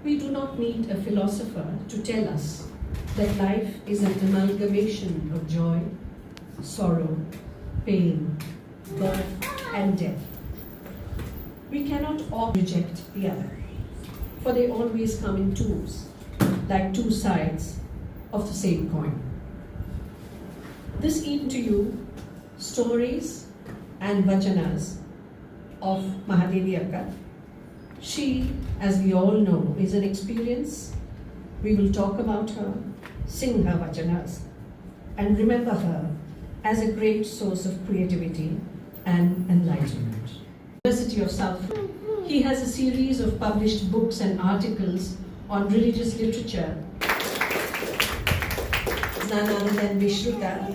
We do not need a philosopher to tell us that life is an amalgamation of joy, sorrow, pain, birth and death. We cannot all reject the other, for they always come in twos, like two sides of the same coin. This evening to you, stories and vachanas of Mahadevi Akka. She, as we all know, is an experience. We will talk about her, sing her vachanas, and remember her as a great source of creativity and enlightenment. University of South. He has a series of published books and articles on religious literature. None other than Vishruta,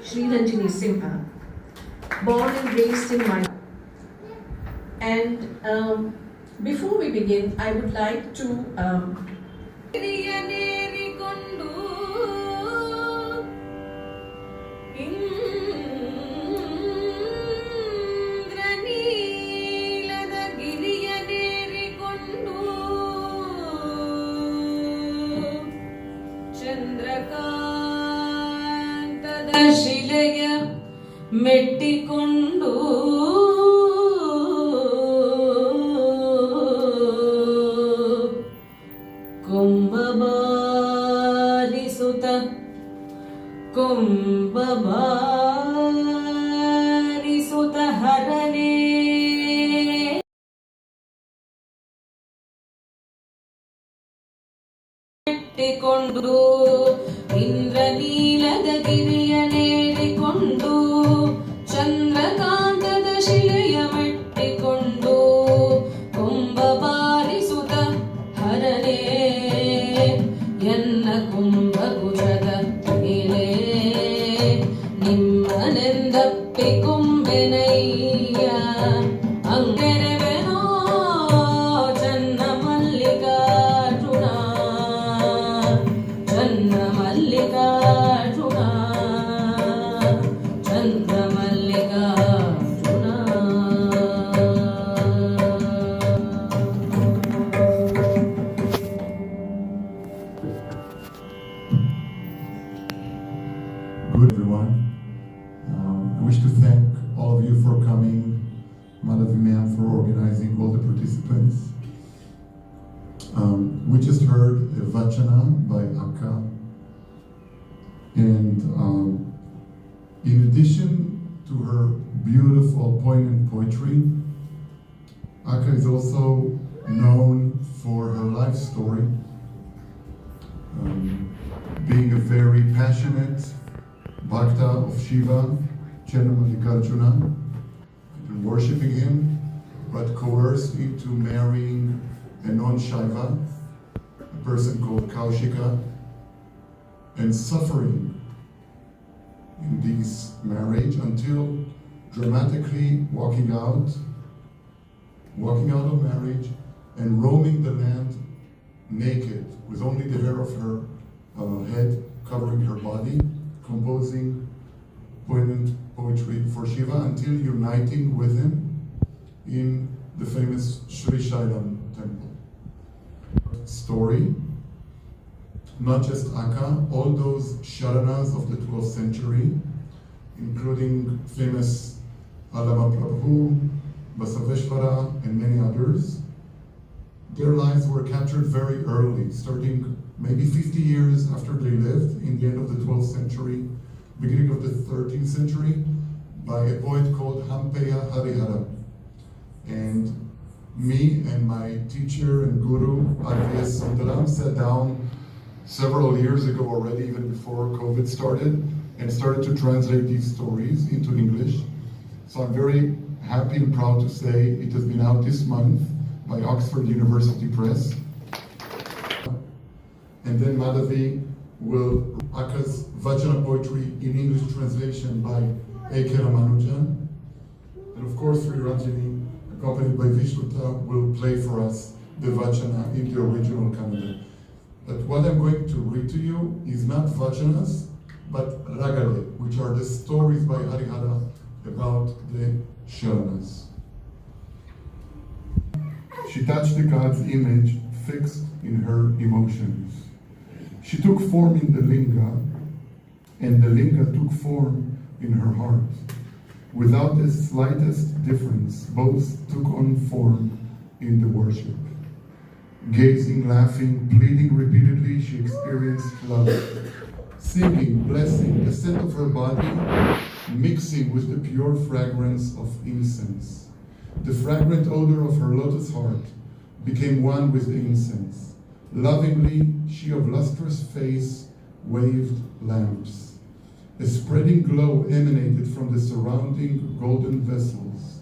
Sri Ranjini Simha, born and raised in Maya. And before we begin, I would like to ಮೆಟ್ಟಿಕೊಂಡು ಕೊಂಬಬಾರಿಸುತ್ತ ಹರನೇ ಮೆಟ್ಟಿಕೊಂಡು ಇಂದ್ರನೀಲದ ಗಿರಿಯನೇರಿಕೊಂಡು ಚಂದ್ರಕಾಂತದ ಶಿಲೆಯ ಮೆಟ್ಟಿಕೊಂಡು ಕೊಂಬಬಾರಿಸುತ್ತ ಹರನೇ ಎನ್ನ ಕುಂಭಕುಜದ ಮೇಲೆ ನಿಮ್ಮನೆಂದಪ್ಪಿಕೊಂಬೆನಯ್ಯ ಅಂಗೆರೆವೆನೋ ಚನ್ನ ಮಲ್ಲಿಕಾರ್ಜುನ ಚನ್ನ ಮಲ್ಲಿಕಾರ್ಜುನ ಚಂದ Mallikarjuna. Good everyone. I wish to thank all of you for coming, Madhavi ma'am for organizing all the participants. We just heard a vachana by Akka, and in addition to her beautiful poignant poetry, Akka is also known for her life story, being a very passionate Bhakta of Shiva, Channa Mallikarjuna, been worshipping him, but coerced into marrying a non-Shaiva, a person called Kaushika, and suffering in this marriage until dramatically walking out of marriage and roaming the land naked, with only the hair of her head covering her body, composing poignant poetry for Shiva until uniting with him in the famous Sri Shailam temple. Story, not just Akka, all those Sharanas of the 12th century, including famous Allama Prabhu, Basaveshvara, and many others, their lives were captured very early, starting maybe 50 years after they lived, in the end of the 12th century, beginning of the 13th century, by a poet called Hampeya Harihara. And me and my teacher and guru, R.V.S. Sundaram, sat down several years ago already, even before COVID started, and started to translate these stories into English. So I'm very happy and proud to say it has been out this month by Oxford University Press. And then Madhavi will Akka's Vachana poetry in English translation by A.K. Ramanujan. And of course, Sri Ranjini, accompanied by Vishruta, will play for us the Vachana in the original Kannada. But what I'm going to read to you is not Vachanas, but Ragale, which are the stories by Harihara about the Sharanas. She touched the God's image fixed in her emotions. She took form in the linga, and the linga took form in her heart. Without the slightest difference, both took on form in the worship. Gazing, laughing, pleading repeatedly, she experienced love. Singing, blessing, the scent of her body, mixing with the pure fragrance of incense. The fragrant odor of her lotus heart became one with the incense. Lovingly, she of lustrous face waved lamps. A spreading glow emanated from the surrounding golden vessels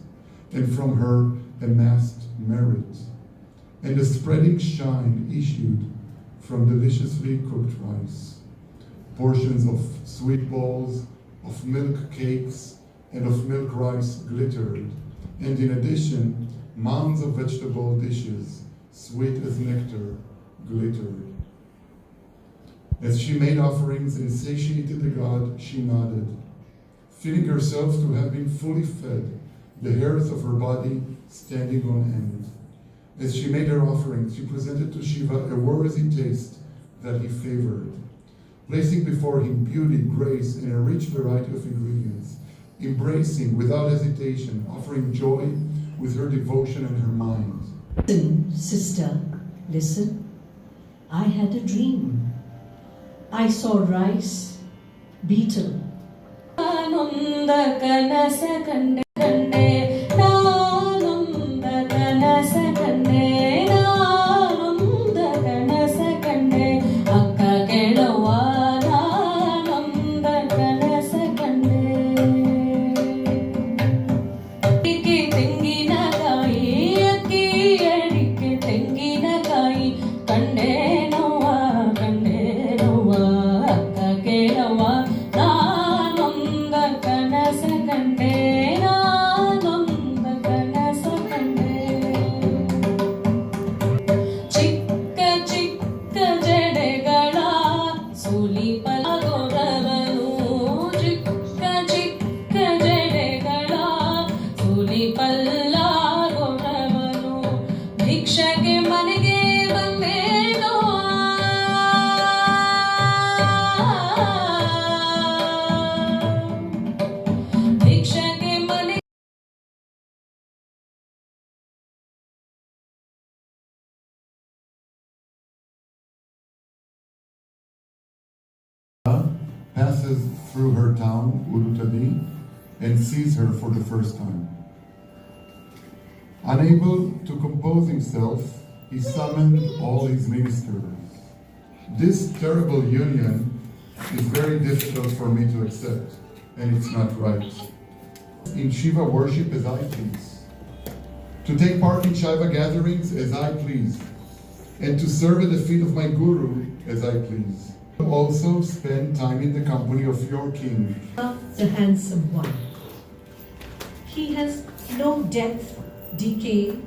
and from her amassed merit. And a spreading shine issued from deliciously cooked rice. Portions of sweet balls, of milk cakes, and of milk rice glittered, and in addition, mounds of vegetable dishes, sweet as nectar, glittered. As she made offerings and satiated the god, she nodded, feeling herself to have been fully fed, the hairs of her body standing on end. As she made her offerings, she presented to Shiva a worthy taste that he favored, placing before him beauty, grace, and a rich variety of ingredients, embracing without hesitation, offering joy with her devotion and her mind. Listen, sister, listen. I had a dream. I saw rice, beetle. Passes through her town, 𝕡𝕣𝕖𝕤𝕒, and sees her for the first time. Unable to compose himself, he summoned all his ministers. This terrible union is very difficult for me to accept, and it's not right. In Shiva worship as I please, to take part in Shiva gatherings as I please, and to serve at the feet of my Guru as I please. Also spend time in the company of your king, The handsome one. He has no depth, decay,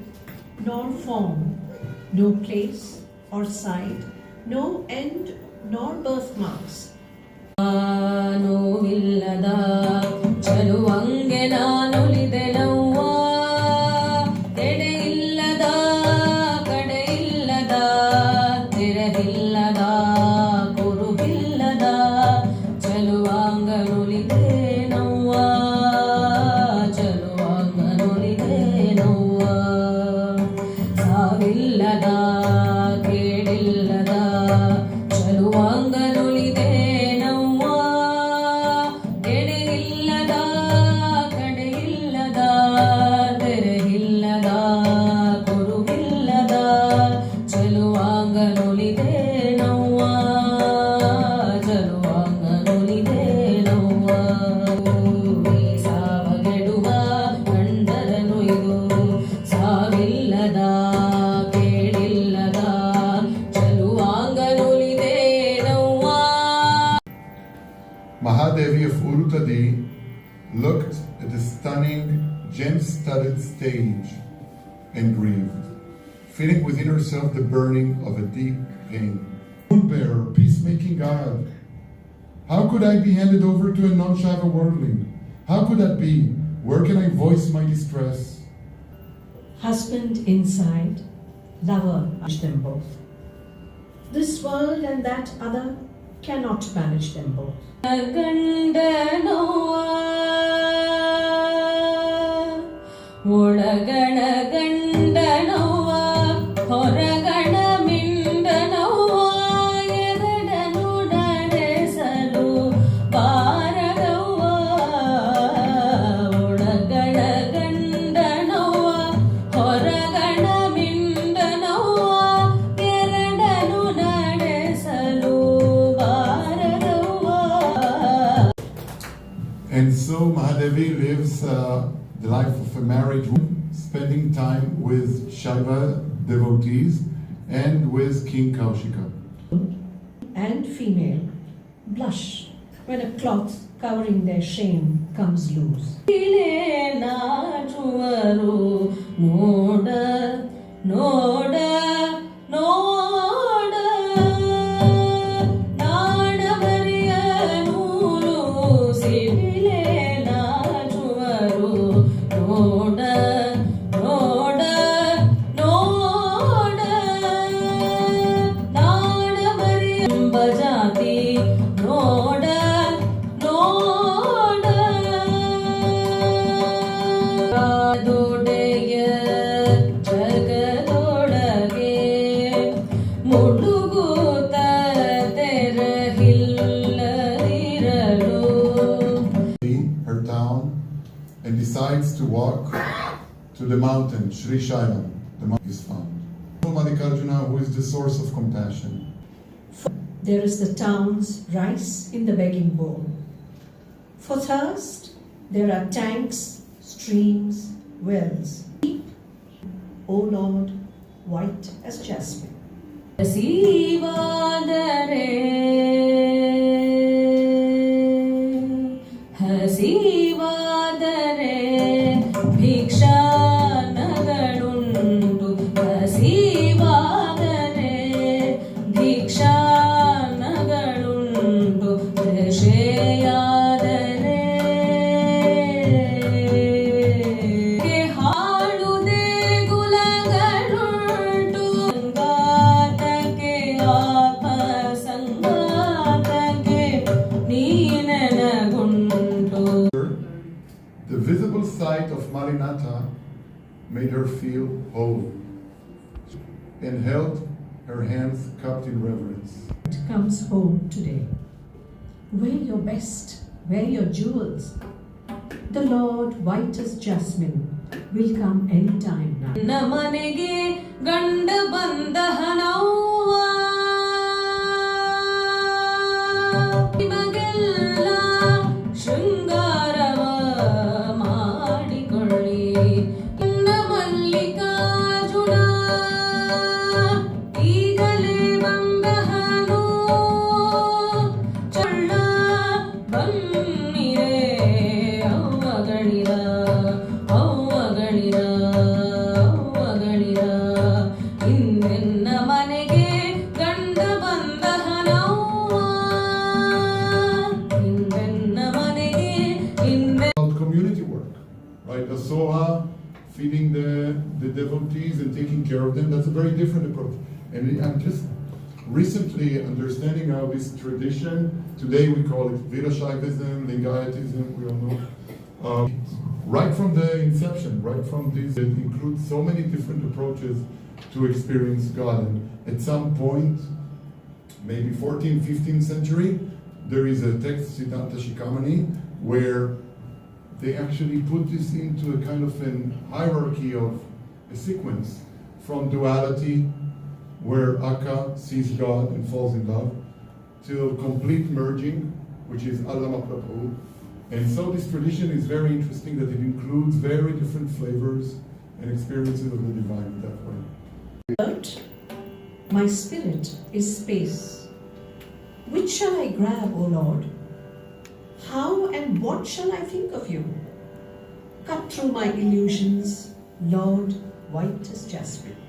nor form, no place or side, no end nor birthmarks. Mahadevi of 𝕡𝕣𝕖𝕤𝕒 looked at the stunning, gem-studded stage and grieved, feeling within herself the burning of a deep pain. Moon-bearer, peacemaking God, how could I be handed over to a non-Shiva worldling? How could that be? Where can I voice my distress? Husband inside, lover, manage them both. This world and that other cannot manage them both. ಒಳಗಣ ಗಂಡನವ್ವ ಹೊರಗಣ ಮಿಂಡನವ್ವ ಎರಡನು ನಡೆಸಲು ಬಾರದವ್ವ ಒಳಗಣ ಗಂಡನವ್ವ ಹೊರಗಣ ಮಿಂಡನವ್ವ ಎರಡನು ನಡೆಸಲು ಬಾರದವ್ವ. And so Mahadevi lives the life of a married woman, spending time with Shaiva devotees and with King Kaushika. And female blush when a cloth covering their shame comes loose. ನಾಚುವರು ನೋಡ ನೋಡ ನೋಡ ನಾಡಮರಿಯ ನೂಲು ಸಿಡಿಲೆ ನಾಚುವರು ನೋಡ ನೋಡ ನೋಡ ನಾಡಮರಿಯ ಎಂಬ ಜಾತಿ ನೋಡ ನೋಡ ದೊಡೆಯ ಜಗದೊಳಗೆ ಮುಡುಗುತ್ತ ತೆರಹಿಲ್ಲದಿರಲು Her town, and decides to walk to the mountain, Sri Shailam. The mountain is found. Mallikarjuna, who is the source of compassion. There is the town's rice in the begging bowl. For thirst, there are tanks, streams, wells. O Lord, white as jasmine. ಹಸಿವಾದರೆ ಹಸಿವಾದರೆ ಭಿಕ್ಷಾನಗಳುಂಟು ಹಸಿವಾದರೆ ಭಿಕ್ಷಾನಗಳುಂಟು ದೃಶೆಯಾದರೆ ಹಾಳು ದೇಗುಲಗಳುಂಟು ಸಂಗಾತಕ್ಕೆ ಆತ್ಮ ಸಂಗಾತಕ್ಕೆ ನೀನನಗುಂಟು. The visible sight of Marinatha made her feel whole and held her hands cupped in reverence. It comes home today. Wear your best, wear your jewels. The Lord, white as jasmine, will come anytime now. ನನ್ನ ಮನೆಗೆ ಗಂಡ ಬಂದ ಹಣವ್ವ ನಿಮಗೆಲ್ಲ ಶೃಂಗಾರವ ಮಾಡಿಕೊಳ್ಳಿ. ಇನ್ನ ಮಲ್ಲಿಕಾರ್ಜುನ ಈಗಲೇ ಬಂದಹನು ಚೊಳ್ಳ ಬನ್ನಿರೆ ಅವ್ವಗಳಿರ ಅವ್ವಗಳಿರ ಅವ್ವಗಳಿರ ಇನ್ನೆನ್ನ ಮನೆಗೆ ಗಂಡ ಬಂದಹನವ್ವ ಇನ್ನೆನ್ನ ಮನೆಗೆ ಇನ್ನೆ About community work, right? The Soha, feeding the devotees and taking care of them, that's a very different approach. And I'm just recently understanding how this tradition, today we call it Virashaivism, Lingayatism, we all know. Right from the inception, right from this, it includes so many different approaches to experience God. And at some point, maybe 14th, 15th century, there is a text, Siddhanta Shikamani, where they actually put this into a kind of an hierarchy of a sequence from duality, where Akka sees God and falls in love, till complete merging, which is Allama Prabhu. And so this tradition is very interesting that it includes very different flavors and experiences of the divine in that way. But my spirit is space. Which shall I grab, O Lord? How and what shall I think of you? Cut through my illusions, Lord, white as jasmine.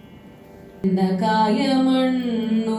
ಕಾಯಮಣ್ಣು